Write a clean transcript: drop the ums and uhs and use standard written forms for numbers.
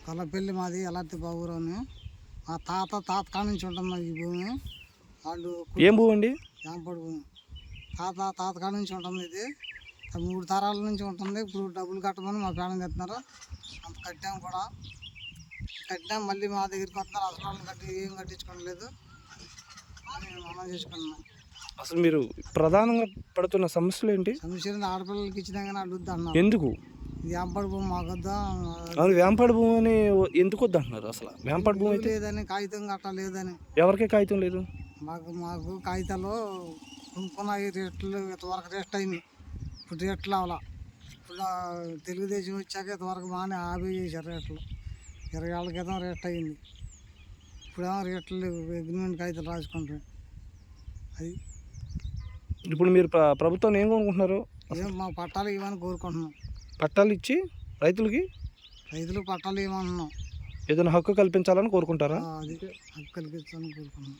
గొల్లపల్లి మాది ఎలాంటి బాబురావుని. మా తాత కాడ నుంచి ఉంటుంది ఈ భూమి. వాళ్ళు ఏం భూమి అండి? జాంపడి భూమి. తాత కాడ నుంచి ఉంటుంది ఇది. 3 తరాల నుంచి ఉంటుంది. ఇప్పుడు డబ్బులు కట్టమని మా ప్రాణం కట్టినారు. అంత కట్టాము కూడా. కట్టినాం మళ్ళీ మా దగ్గరికి వస్తున్నారు. అసలు వాళ్ళు ఏం కట్టించుకోవట్లేదు అని మనం చేసుకున్నాం. అసలు మీరు ప్రధానంగా పడుతున్న సమస్యలు ఏంటి? సమస్యలు ఆడపిల్లలకి ఇచ్చినా కానీ అడ్డుద్ది అన్నారు. ఎందుకు? వేంపడి భూమి మాకొద్దా, అది వేంపాడు భూమి అని ఎందుకు వద్దు అంటున్నారు? అసలు వేంపాడు భూమి అయితే లేదని, కాగితం గట్ట లేదని. ఎవరికే కాగితం లేదు? మాకు కాగితాలు కొనుక్కున్న రేట్లు ఇంతవరకు రేట్ అయింది. ఇప్పుడు రేట్లు అవలా. ఇప్పుడు తెలుగుదేశం వచ్చాక ఇంతవరకు బాగానే ఆపి చేశారు రేట్లు. 20 ఏళ్ళ క్రితం రేట్ అయింది. ఇప్పుడేమో రేట్లు లేవు. అగ్రిమెంట్ కాగితాలు రాసుకుంటారు. అది ఇప్పుడు మీరు ప్రభుత్వం ఏం కొనుక్కుంటున్నారు? మా పట్టాలు ఇవ్వని కోరుకుంటున్నాం. పట్టాలు ఇచ్చి రైతులకి పట్టాలు ఇవ్వమంటున్నాం. ఏదైనా హక్కు కల్పించాలని కోరుకుంటారా? అది హక్కు కల్పించాలని కోరుకుంటున్నాం.